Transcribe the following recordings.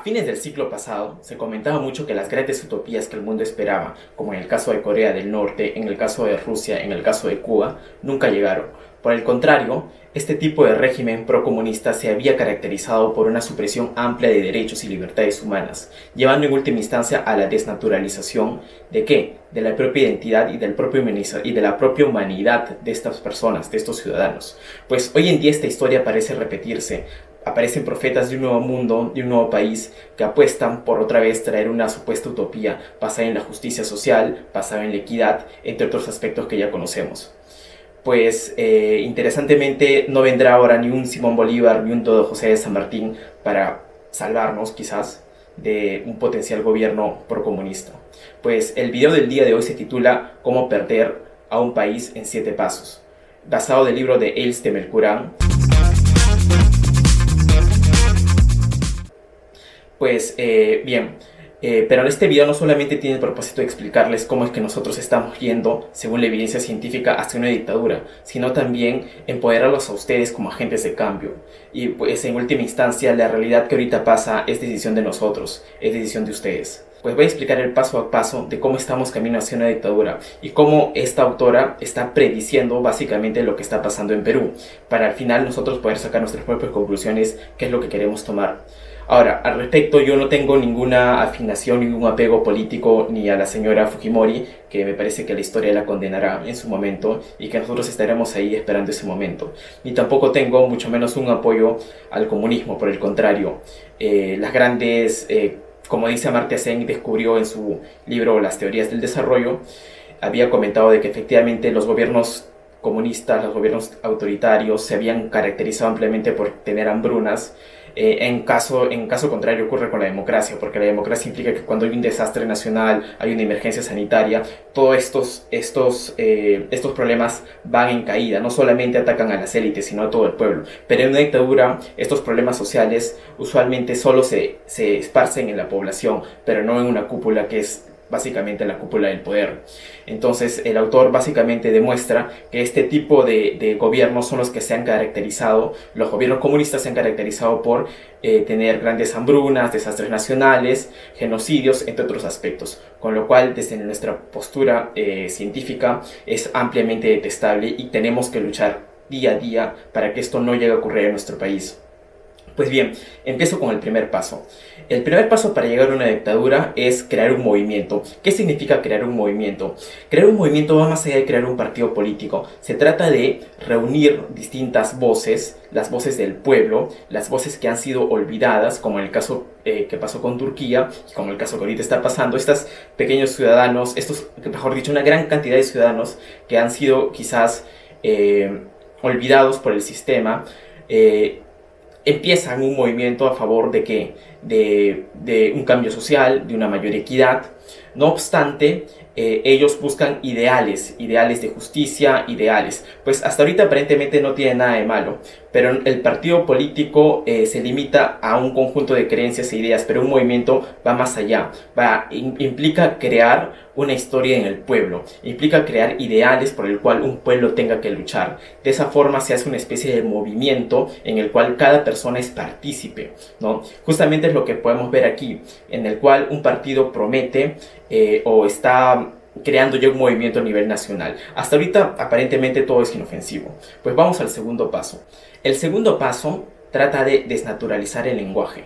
fines del siglo pasado, se comentaba mucho que las grandes utopías que el mundo esperaba, como en el caso de Corea del Norte, en el caso de Rusia, en el caso de Cuba, nunca llegaron. Por el contrario, este tipo de régimen procomunista se había caracterizado por una supresión amplia de derechos y libertades humanas, llevando en última instancia a la desnaturalización ¿de qué? De la propia identidad y de la propia humanidad de estas personas, de estos ciudadanos. Pues hoy en día esta historia parece repetirse. Aparecen profetas de un nuevo mundo, de un nuevo país, que apuestan por otra vez traer una supuesta utopía basada en la justicia social, basada en la equidad, entre otros aspectos que ya conocemos. Pues interesantemente no vendrá ahora ni un Simón Bolívar ni un Don José de San Martín para salvarnos quizás de un potencial gobierno procomunista. Pues el video del día de hoy se titula Cómo perder a un país en 7 pasos, basado del libro de Els de Melcurán. Pues bien, pero este video no solamente tiene el propósito de explicarles cómo es que nosotros estamos yendo, según la evidencia científica, hacia una dictadura, sino también empoderarlos a ustedes como agentes de cambio. Y pues en última instancia, la realidad que ahorita pasa es decisión de nosotros, es decisión de ustedes. Pues voy a explicar el paso a paso de cómo estamos camino hacia una dictadura y cómo esta autora está prediciendo básicamente lo que está pasando en Perú, para al final nosotros poder sacar nuestras propias conclusiones, qué es lo que queremos tomar. Ahora, al respecto, yo no tengo ninguna afinación, ningún apego político ni a la señora Fujimori, que me parece que la historia la condenará en su momento y que nosotros estaremos ahí esperando ese momento. Ni tampoco tengo, mucho menos, un apoyo al comunismo, por el contrario. Las grandes, como dice Amartya Sen, descubrió en su libro Las teorías del desarrollo, había comentado de que efectivamente los gobiernos comunistas, los gobiernos autoritarios se habían caracterizado ampliamente por tener hambrunas. En caso contrario ocurre con la democracia, porque la democracia implica que cuando hay un desastre nacional, hay una emergencia sanitaria, todos estos problemas van en caída, no solamente atacan a las élites, sino a todo el pueblo. Pero en una dictadura, estos problemas sociales usualmente solo se esparcen en la población, pero no en una cúpula que es básicamente la cúpula del poder. Entonces el autor básicamente demuestra que este tipo de gobiernos son los que se han caracterizado, los gobiernos comunistas se han caracterizado por tener grandes hambrunas, desastres nacionales, genocidios, entre otros aspectos, con lo cual desde nuestra postura científica es ampliamente detestable y tenemos que luchar día a día para que esto no llegue a ocurrir en nuestro país. Pues bien, empiezo con el primer paso. El primer paso para llegar a una dictadura es crear un movimiento. ¿Qué significa crear un movimiento? Crear un movimiento va más allá de crear un partido político. Se trata de reunir distintas voces, las voces del pueblo, las voces que han sido olvidadas, como en el caso que pasó con Turquía, como el caso que ahorita está pasando. Estos pequeños ciudadanos, mejor dicho, una gran cantidad de ciudadanos que han sido quizás olvidados por el sistema, empiezan un movimiento a favor de que de un cambio social, de una mayor equidad. No obstante, ellos buscan ideales de justicia, ideales. Pues hasta ahorita aparentemente no tiene nada de malo, pero el partido político se limita a un conjunto de creencias e ideas, pero un movimiento va más allá, implica crear una historia en el pueblo, implica crear ideales por el cual un pueblo tenga que luchar. De esa forma se hace una especie de movimiento en el cual cada persona es partícipe, ¿no? Justamente es lo que podemos ver aquí, en el cual un partido promete o está creando ya un movimiento a nivel nacional. Hasta ahorita aparentemente todo es inofensivo. Pues vamos al segundo paso. El segundo paso trata de desnaturalizar el lenguaje,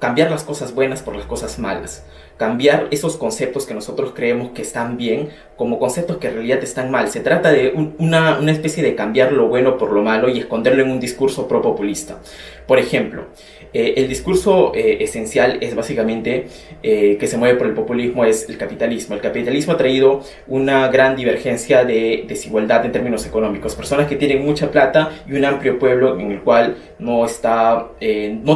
cambiar las cosas buenas por las cosas malas, cambiar esos conceptos que nosotros creemos que están bien como conceptos que en realidad están mal. Se trata de una especie de cambiar lo bueno por lo malo y esconderlo en un discurso pro-populista. Por ejemplo, el discurso esencial es básicamente que se mueve por el populismo es el capitalismo. El capitalismo ha traído una gran divergencia de desigualdad en términos económicos. Personas que tienen mucha plata y un amplio pueblo en el cual no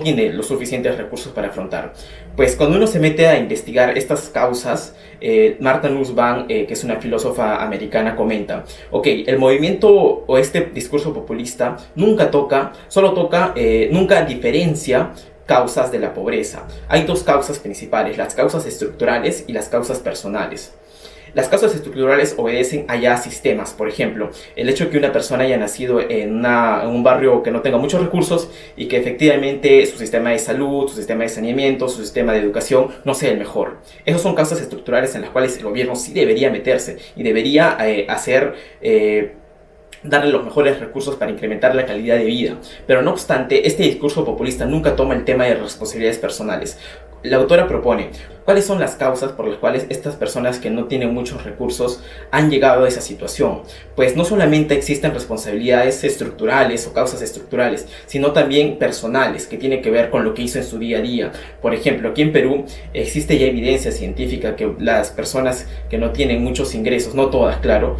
tiene los suficientes recursos para afrontar. Pues cuando uno se mete a investigar estas causas, Martha Nussbaum, que es una filósofa americana, comenta: ok, el movimiento o este discurso populista nunca diferencia causas de la pobreza. Hay dos causas principales, las causas estructurales y las causas personales. Las causas estructurales obedecen a ya sistemas. Por ejemplo, el hecho de que una persona haya nacido en un barrio que no tenga muchos recursos y que efectivamente su sistema de salud, su sistema de saneamiento, su sistema de educación no sea el mejor. Esas son causas estructurales en las cuales el gobierno sí debería meterse y debería darle los mejores recursos para incrementar la calidad de vida. Pero no obstante, este discurso populista nunca toma el tema de responsabilidades personales. La autora propone cuáles son las causas por las cuales estas personas que no tienen muchos recursos han llegado a esa situación. Pues no solamente existen responsabilidades estructurales o causas estructurales, sino también personales que tienen que ver con lo que hizo en su día a día. Por ejemplo, aquí en Perú existe ya evidencia científica que las personas que no tienen muchos ingresos, no todas, claro,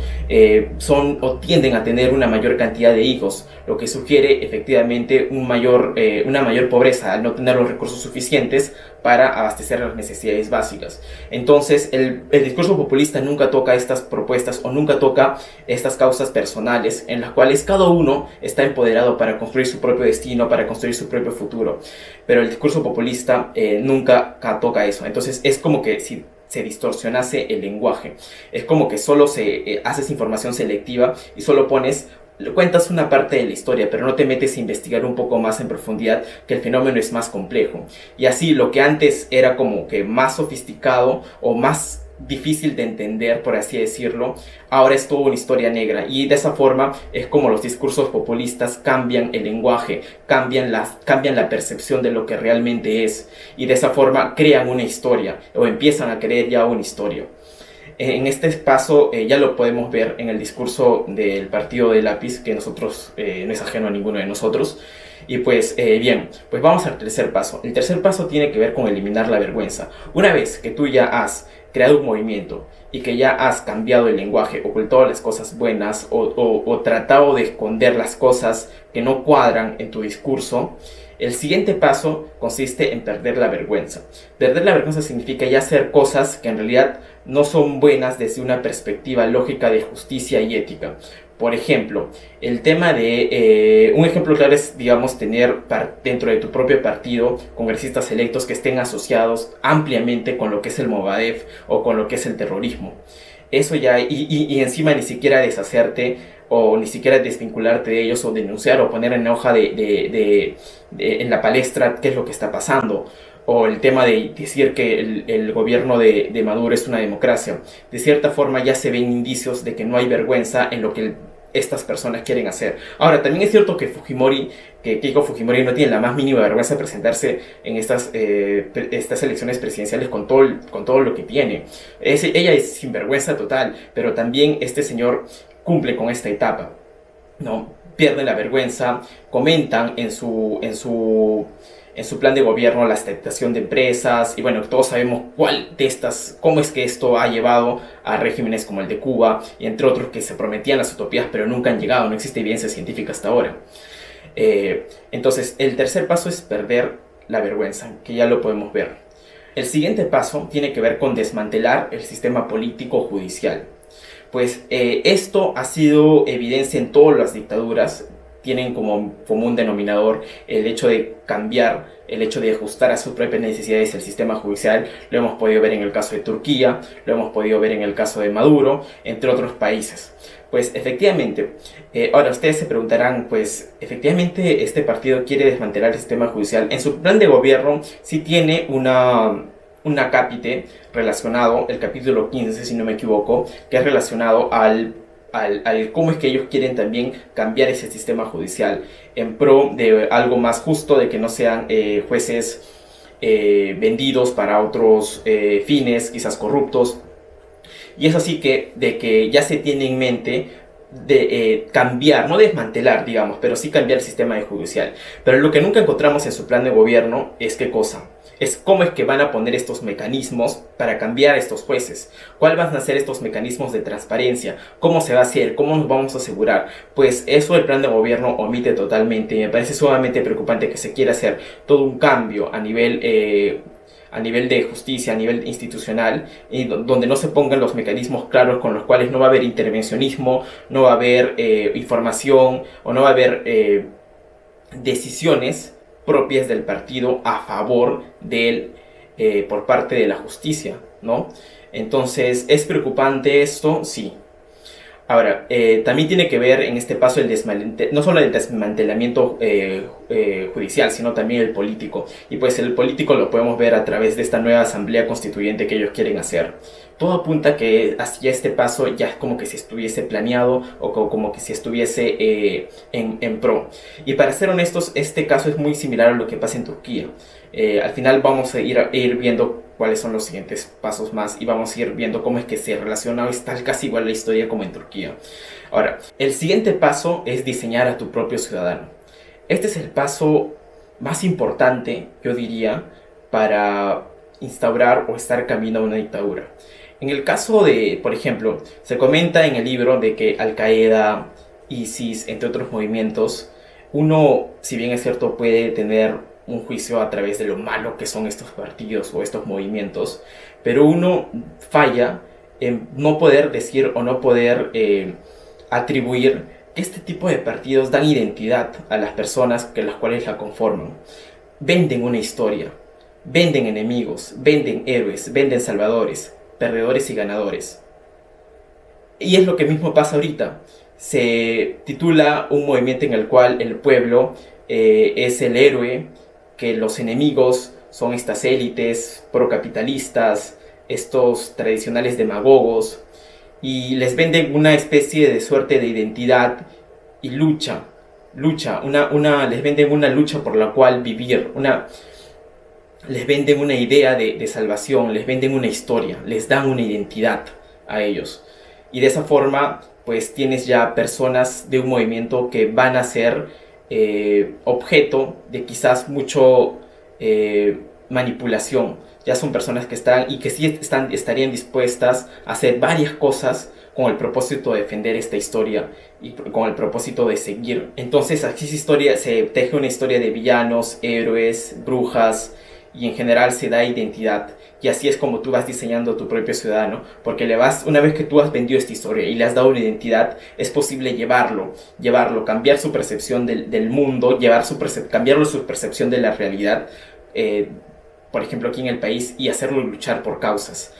son o tienden a tener una mayor cantidad de hijos, lo que sugiere efectivamente una mayor pobreza al no tener los recursos suficientes para abastecer las necesidades básicas. Entonces, el discurso populista nunca toca estas propuestas o nunca toca estas causas personales en las cuales cada uno está empoderado para construir su propio destino, para construir su propio futuro. Pero el discurso populista nunca toca eso. Entonces, es como que si se distorsionase el lenguaje. Es como que solo haces información selectiva y solo cuentas una parte de la historia, pero no te metes a investigar un poco más en profundidad, que el fenómeno es más complejo. Y así, lo que antes era como que más sofisticado o más difícil de entender, por así decirlo, ahora es toda una historia negra. Y de esa forma es como los discursos populistas cambian el lenguaje, cambian la percepción de lo que realmente es. Y de esa forma crean una historia o empiezan a creer ya una historia. En este paso ya lo podemos ver en el discurso del partido de Lápiz, que nosotros no es ajeno a ninguno de nosotros. Y pues bien, pues vamos al tercer paso. El tercer paso tiene que ver con eliminar la vergüenza. Una vez que tú ya has creado un movimiento y que ya has cambiado el lenguaje, ocultado las cosas buenas o tratado de esconder las cosas que no cuadran en tu discurso, el siguiente paso consiste en perder la vergüenza. Perder la vergüenza significa ya hacer cosas que en realidad no son buenas desde una perspectiva lógica de justicia y ética. Por ejemplo, el tema de... un ejemplo claro es, digamos, tener dentro de tu propio partido congresistas electos que estén asociados ampliamente con lo que es el Movadef o con lo que es el terrorismo. Eso ya, y encima ni siquiera deshacerte o ni siquiera desvincularte de ellos o denunciar o poner en la hoja en la palestra qué es lo que está pasando. O el tema de decir que el gobierno de Maduro es una democracia. De cierta forma ya se ven indicios de que no hay vergüenza en lo que estas personas quieren hacer. Ahora, también es cierto que Keiko Fujimori no tiene la más mínima vergüenza de presentarse en estas elecciones presidenciales con todo lo que tiene. Ella es sinvergüenza total, pero también este señor cumple con esta etapa, ¿no? Pierde la vergüenza, comentan en su plan de gobierno la estatización de empresas, y bueno, todos sabemos cómo es que esto ha llevado a regímenes como el de Cuba, y entre otros que se prometían las utopías, pero nunca han llegado, no existe evidencia científica hasta ahora. Entonces, el tercer paso es perder la vergüenza, que ya lo podemos ver. El siguiente paso tiene que ver con desmantelar el sistema político judicial. Pues esto ha sido evidencia en todas las dictaduras. Tienen como común denominador el hecho de cambiar, el hecho de ajustar a sus propias necesidades el sistema judicial. Lo hemos podido ver en el caso de Turquía, lo hemos podido ver en el caso de Maduro, entre otros países. Pues efectivamente, ahora ustedes se preguntarán, pues efectivamente este partido quiere desmantelar el sistema judicial. En su plan de gobierno sí tiene un acápite relacionado, el capítulo 15 si no me equivoco, que es relacionado al cómo es que ellos quieren también cambiar ese sistema judicial en pro de algo más justo, de que no sean jueces vendidos para otros fines, quizás corruptos. Y es así de que ya se tiene en mente de cambiar, no desmantelar, digamos, pero sí cambiar el sistema judicial. Pero lo que nunca encontramos en su plan de gobierno es qué cosa. Es cómo es que van a poner estos mecanismos para cambiar a estos jueces. ¿Cuáles van a ser estos mecanismos de transparencia? ¿Cómo se va a hacer? ¿Cómo nos vamos a asegurar? Pues eso el plan de gobierno omite totalmente. Y me parece sumamente preocupante que se quiera hacer todo un cambio a nivel de justicia, a nivel institucional, y donde no se pongan los mecanismos claros con los cuales no va a haber intervencionismo, no va a haber información o no va a haber decisiones propias del partido a favor por parte de la justicia, ¿no? Entonces, ¿es preocupante esto? Sí. Ahora, también tiene que ver en este paso no solo el desmantelamiento judicial, sino también el político. Y pues el político lo podemos ver a través de esta nueva asamblea constituyente que ellos quieren hacer. Todo apunta que hacia este paso ya es como que si estuviese planeado o como que si estuviese en pro. Y para ser honestos, este caso es muy similar a lo que pasa en Turquía. Al final vamos a ir viendo cuáles son los siguientes pasos más y vamos a ir viendo cómo es que se relaciona, es tal casi igual la historia como en Turquía. Ahora, el siguiente paso es diseñar a tu propio ciudadano. Este es el paso más importante, yo diría, para instaurar o estar camino a una dictadura. En el caso de, por ejemplo, se comenta en el libro de que Al-Qaeda, ISIS, entre otros movimientos, uno, si bien es cierto, puede tener un juicio a través de lo malo que son estos partidos o estos movimientos, pero uno falla en no poder decir o no poder atribuir que este tipo de partidos dan identidad a las personas que las cuales la conforman. Venden una historia, venden enemigos, venden héroes, venden salvadores, perdedores y ganadores. Y es lo que mismo pasa ahorita. Se titula un movimiento en el cual el pueblo es el héroe, que los enemigos son estas élites procapitalistas, estos tradicionales demagogos, y les venden una especie de suerte de identidad y les venden una lucha por la cual vivir, les venden una idea de salvación, les venden una historia, les dan una identidad a ellos. Y de esa forma, pues tienes ya personas de un movimiento que van a ser objeto de quizás mucho manipulación. Ya son personas que están y que sí estarían dispuestas a hacer varias cosas con el propósito de defender esta historia y con el propósito de seguir. Entonces aquí se teje una historia de villanos, héroes, brujas, y en general se da identidad. Y así es como tú vas diseñando tu propio ciudadano, porque una vez que tú has vendido esta historia y le has dado una identidad, es posible llevarlo, cambiar su percepción del mundo, cambiarlo su percepción de la realidad, por ejemplo aquí en el país, y hacerlo luchar por causas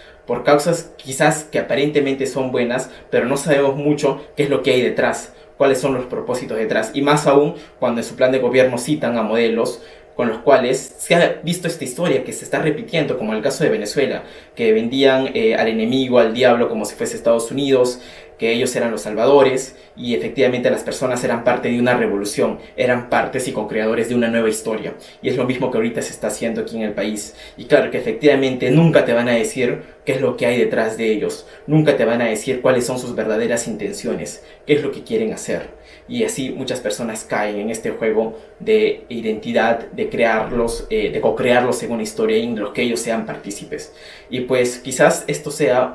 quizás que aparentemente son buenas, pero no sabemos mucho qué es lo que hay detrás, cuáles son los propósitos detrás, y más aún cuando en su plan de gobierno citan a modelos con los cuales se ha visto esta historia que se está repitiendo, como en el caso de Venezuela, que vendían al enemigo, al diablo, como si fuese Estados Unidos, que ellos eran los salvadores, y efectivamente las personas eran parte de una revolución, eran partes y co-creadores de una nueva historia. Y es lo mismo que ahorita se está haciendo aquí en el país. Y claro que efectivamente nunca te van a decir qué es lo que hay detrás de ellos, nunca te van a decir cuáles son sus verdaderas intenciones, qué es lo que quieren hacer. Y así muchas personas caen en este juego de identidad, de crearlos, de co-crearlos en una historia en los que ellos sean partícipes. Y pues quizás esto sea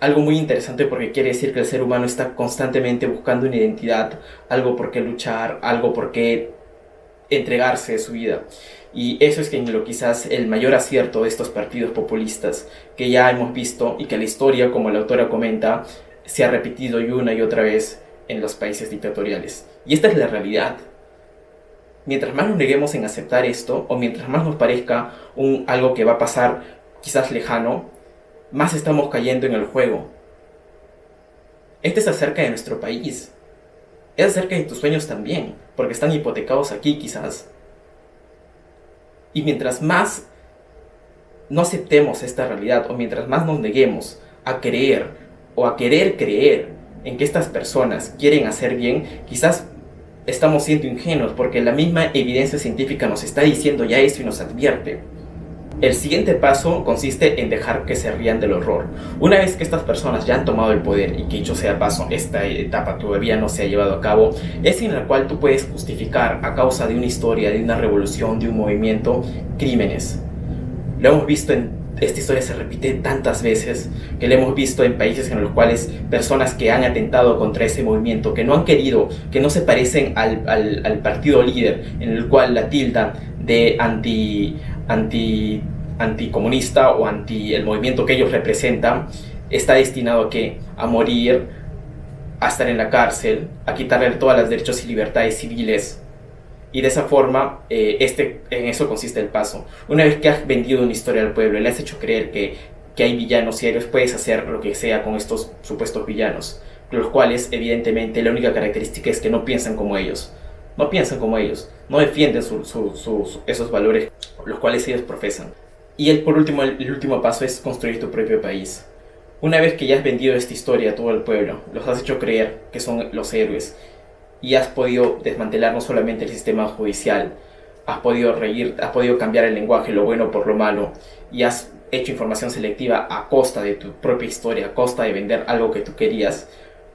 algo muy interesante, porque quiere decir que el ser humano está constantemente buscando una identidad, algo por qué luchar, algo por qué entregarse de su vida. Y eso es quizás el mayor acierto de estos partidos populistas que ya hemos visto, y que la historia, como la autora comenta, se ha repetido y una y otra vez en los países dictatoriales. Y esta es la realidad. Mientras más nos neguemos en aceptar esto, o mientras más nos parezca algo que va a pasar quizás lejano, más estamos cayendo en el juego. Este es acerca de nuestro país. Es acerca de tus sueños también, porque están hipotecados aquí quizás. Y mientras más no aceptemos esta realidad, o mientras más nos neguemos a creer o a querer creer en que estas personas quieren hacer bien, quizás estamos siendo ingenuos, porque la misma evidencia científica nos está diciendo ya esto y nos advierte. El siguiente paso consiste en dejar que se rían del horror. Una vez que estas personas ya han tomado el poder, y que dicho sea paso, esta etapa todavía no se ha llevado a cabo, es en la cual tú puedes justificar, a causa de una historia, de una revolución, de un movimiento, crímenes. Lo hemos visto esta historia se repite tantas veces, que lo hemos visto en países en los cuales personas que han atentado contra ese movimiento, que no han querido, que no se parecen al partido líder, en el cual la tildan de anticomunista o anti el movimiento que ellos representan, está destinado a ¿qué? A morir, a estar en la cárcel, a quitarle todas las derechos y libertades civiles. Y de esa forma, en eso consiste el paso. Una vez que has vendido una historia al pueblo y le has hecho creer que hay villanos y héroes, puedes hacer lo que sea con estos supuestos villanos, los cuales evidentemente la única característica es que no piensan como ellos. No piensan como ellos, no defienden esos valores los cuales ellos profesan. Y por último, el último paso es construir tu propio país. Una vez que ya has vendido esta historia a todo el pueblo, los has hecho creer que son los héroes y has podido desmantelar no solamente el sistema judicial, has podido cambiar el lenguaje, lo bueno por lo malo, y has hecho información selectiva a costa de tu propia historia, a costa de vender algo que tú querías,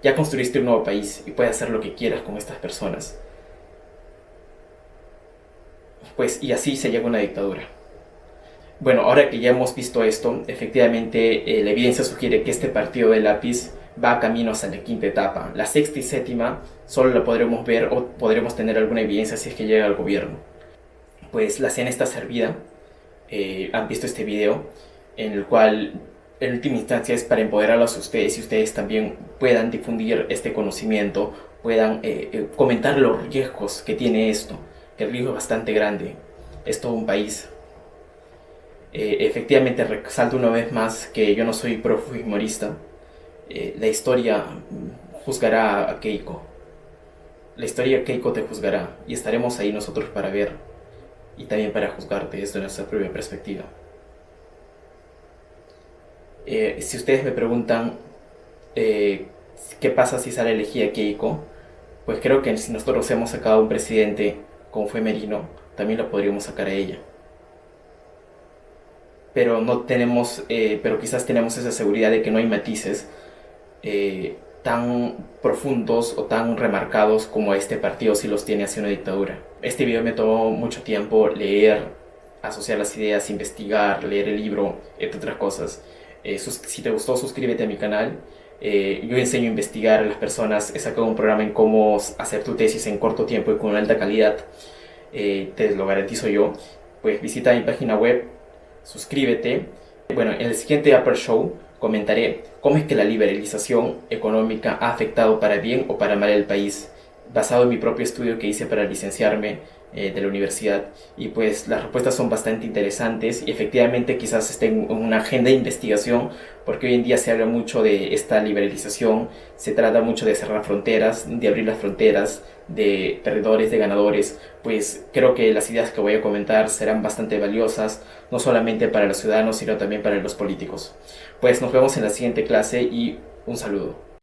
ya construiste un nuevo país y puedes hacer lo que quieras con estas personas. Pues y así se llega a una dictadura. Bueno, ahora que ya hemos visto esto, efectivamente la evidencia sugiere que este partido de lápiz va camino hacia la quinta etapa. La sexta y séptima solo la podremos ver o podremos tener alguna evidencia si es que llega al gobierno. Pues la cena está servida. Han visto este video en el cual en última instancia es para empoderarlos a ustedes y ustedes también puedan difundir este conocimiento, puedan comentar los riesgos que tiene esto, que el riesgo es bastante grande. Es todo un país. Efectivamente resalto una vez más que yo no soy pro-fujimorista. La historia juzgará a Keiko. La historia Keiko te juzgará y estaremos ahí nosotros para ver y también para juzgarte desde nuestra propia perspectiva. Si ustedes me preguntan qué pasa si sale elegida Keiko, pues creo que si nosotros hemos sacado a un presidente como fue Merino, también lo podríamos sacar a ella. Pero no tenemos, pero quizás tenemos esa seguridad de que no hay matices tan profundos o tan remarcados como este partido si los tiene hacia una dictadura. Este video me tomó mucho tiempo leer, asociar las ideas, investigar, leer el libro, entre otras cosas. Si te gustó, suscríbete a mi canal. Yo enseño a investigar a las personas, he sacado un programa en cómo hacer tu tesis en corto tiempo y con alta calidad. Te lo garantizo yo. Pues visita mi página web, suscríbete. Bueno, en el siguiente Upper Show comentaré cómo es que la liberalización económica ha afectado para bien o para mal el país, basado en mi propio estudio que hice para licenciarme de la universidad. Y pues las respuestas son bastante interesantes y efectivamente quizás estén en una agenda de investigación, porque hoy en día se habla mucho de esta liberalización, se trata mucho de cerrar fronteras, de abrir las fronteras, de perdedores, de ganadores. Pues creo que las ideas que voy a comentar serán bastante valiosas, no solamente para los ciudadanos, sino también para los políticos. Pues nos vemos en la siguiente clase y un saludo.